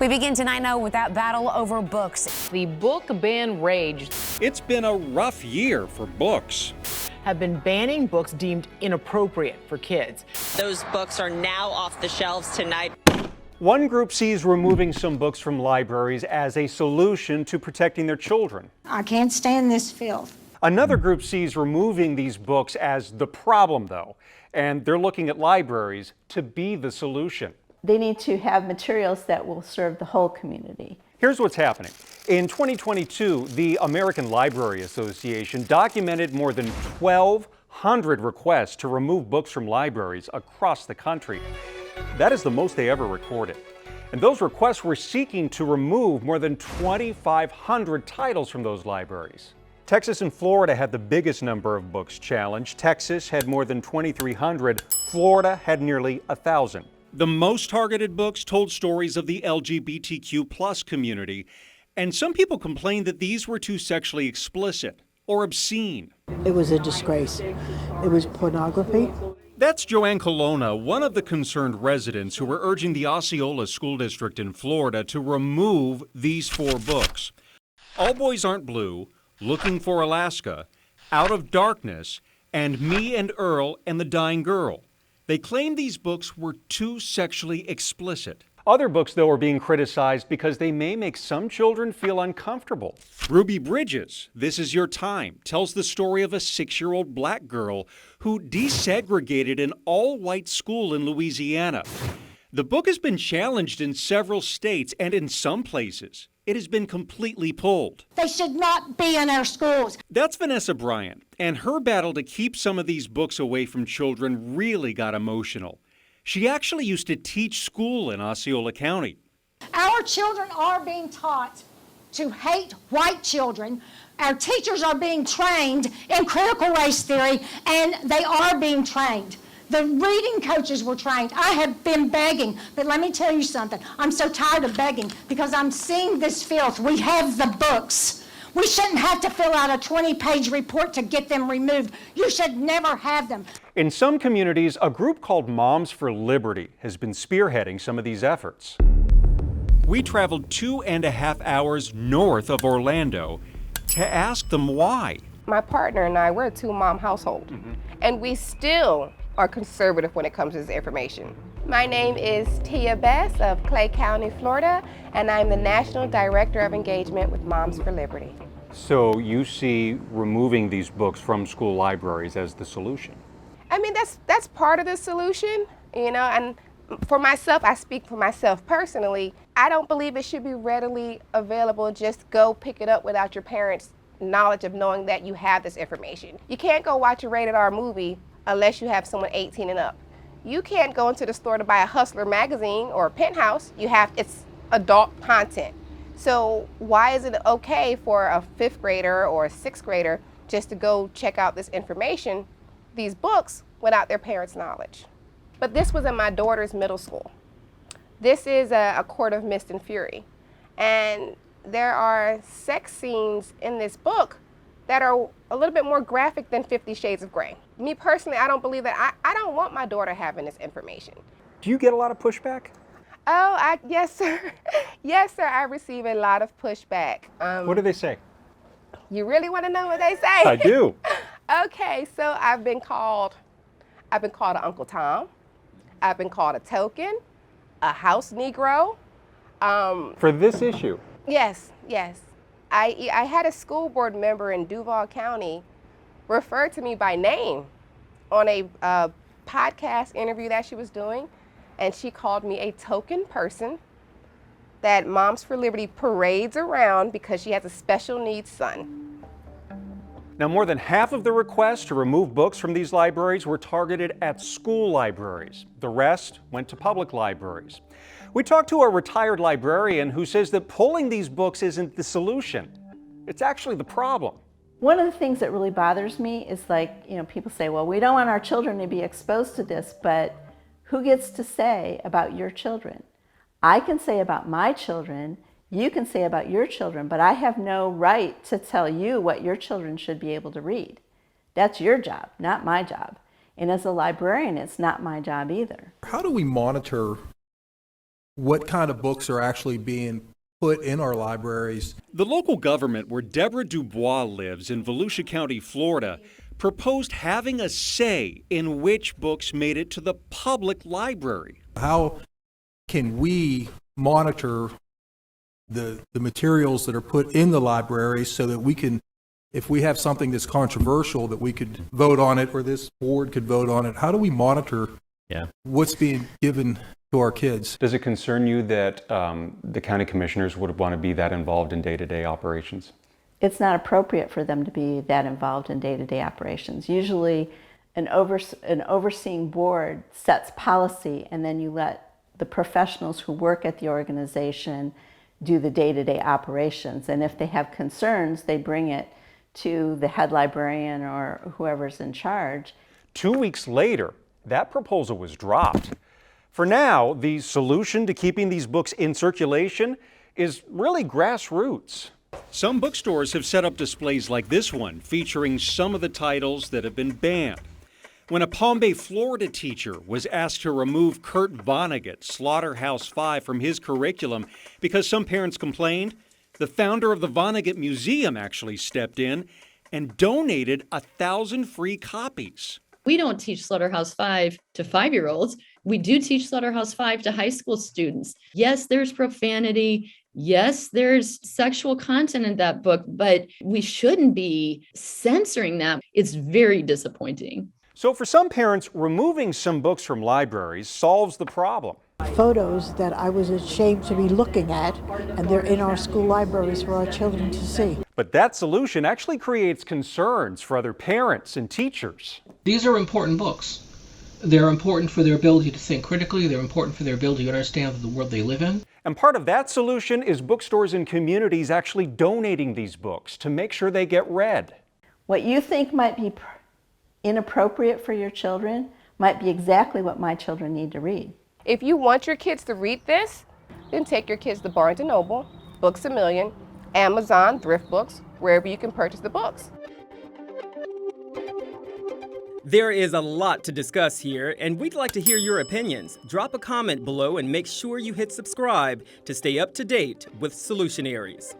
We begin tonight now with that battle over books. The book ban raged. It's been a rough year for books. Have been banning books deemed inappropriate for kids. Those books are now off the shelves tonight. One group sees removing some books from libraries as a solution to protecting their children. I can't stand this filth. Another group sees removing these books as the problem, though, and they're looking at libraries to be the solution. They need to have materials that will serve the whole community. Here's what's happening. In 2022, the American Library Association documented more than 1,200 requests to remove books from libraries across the country. That is the most they ever recorded. And those requests were seeking to remove more than 2,500 titles from those libraries. Texas and Florida had the biggest number of books challenged. Texas had more than 2,300. Florida had nearly 1,000. The most targeted books told stories of the LGBTQ plus community, and some people complained that these were too sexually explicit or obscene. It was a disgrace. It was pornography. That's Joanne Colonna, one of the concerned residents who were urging the Osceola School District in Florida to remove these 4 books. All Boys Aren't Blue, Looking for Alaska, Out of Darkness, and Me and Earl and the Dying Girl. They claimed these books were too sexually explicit. Other books, though, are being criticized because they may make some children feel uncomfortable. Ruby Bridges, This Is Your Time, tells the story of a 6-year-old black girl who desegregated an all-white school in Louisiana. The book has been challenged in several states, and in some places, it has been completely pulled. They should not be in our schools. That's Vanessa Bryant, and her battle to keep some of these books away from children really got emotional. She actually used to teach school in Osceola County. Our children are being taught to hate white children. Our teachers are being trained in critical race theory, and they are being trained. The reading coaches were trained. I have been begging, but let me tell you something. I'm so tired of begging because I'm seeing this filth. We have the books. We shouldn't have to fill out a 20-page report to get them removed. You should never have them. In some communities, a group called Moms for Liberty has been spearheading some of these efforts. We traveled 2.5 hours north of Orlando to ask them why. My partner and I, we're a 2-mom household, and we still are conservative when it comes to this information. My name is Tia Bess of Clay County, Florida, and I'm the National Director of Engagement with Moms for Liberty. So you see removing these books from school libraries as the solution? I mean, that's part of the solution, you know, and for myself, I speak for myself personally, I don't believe it should be readily available. Just go pick it up without your parents' knowledge of knowing that you have this information. You can't go watch a rated R movie unless you have someone 18 and up. You can't go into the store to buy a Hustler magazine or a Penthouse. It's adult content. So why is it okay for a 5th grader or a 6th grader just to go check out this information, these books, without their parents' knowledge? But this was in my daughter's middle school. This is a court of mist and fury. And there are sex scenes in this book that are a little bit more graphic than 50 Shades of Grey. Me personally, I don't believe that. I don't want my daughter having this information. Do you get a lot of pushback? Oh, yes, sir. Yes, sir, I receive a lot of pushback. What do they say? You really want to know what they say? I do. Okay, so I've been called an Uncle Tom. I've been called a token, a house Negro. For this issue? Yes. I had a school board member in Duval County refer to me by name on a podcast interview that she was doing, and she called me a token person that Moms for Liberty parades around because she has a special needs son. Now, more than half of the requests to remove books from these libraries were targeted at school libraries. The rest went to public libraries. We talked to a retired librarian who says that pulling these books isn't the solution. It's actually the problem. One of the things that really bothers me is people say, well, we don't want our children to be exposed to this, but who gets to say about your children? I can say about my children, you can say about your children, but I have no right to tell you what your children should be able to read. That's your job, not my job. And as a librarian, it's not my job either. How do we monitor what kind of books are actually being put in our libraries. The local government where Deborah Dubois lives in Volusia County, Florida, proposed having a say in which books made it to the public library. How can we monitor the materials that are put in the library so that we can, if we have something that's controversial, that we could vote on it or this board could vote on it? How do we monitor what's being given to our kids? Does it concern you that the county commissioners would want to be that involved in day-to-day operations? It's not appropriate for them to be that involved in day-to-day operations. Usually an overseeing board sets policy, and then you let the professionals who work at the organization do the day-to-day operations. And if they have concerns, they bring it to the head librarian or whoever's in charge. 2 weeks later, that proposal was dropped. For now, the solution to keeping these books in circulation is really grassroots. Some bookstores have set up displays like this one, featuring some of the titles that have been banned. When a Palm Bay, Florida teacher was asked to remove Kurt Vonnegut's Slaughterhouse-5 from his curriculum because some parents complained, the founder of the Vonnegut Museum actually stepped in and donated 1,000 free copies. We don't teach Slaughterhouse-5 to 5-year-olds. We do teach Slaughterhouse-5 to high school students. Yes, there's profanity. Yes, there's sexual content in that book, but we shouldn't be censoring that. It's very disappointing. So for some parents, removing some books from libraries solves the problem. Photos that I was ashamed to be looking at, and they're in our school libraries for our children to see. But that solution actually creates concerns for other parents and teachers. These are important books. They're important for their ability to think critically. They're important for their ability to understand the world they live in. And part of that solution is bookstores and communities actually donating these books to make sure they get read. What you think might be inappropriate for your children might be exactly what my children need to read. If you want your kids to read this, then take your kids to Barnes & Noble, Books A Million, Amazon, Thrift Books, wherever you can purchase the books. There is a lot to discuss here, and we'd like to hear your opinions. Drop a comment below and make sure you hit subscribe to stay up to date with Solutionaries.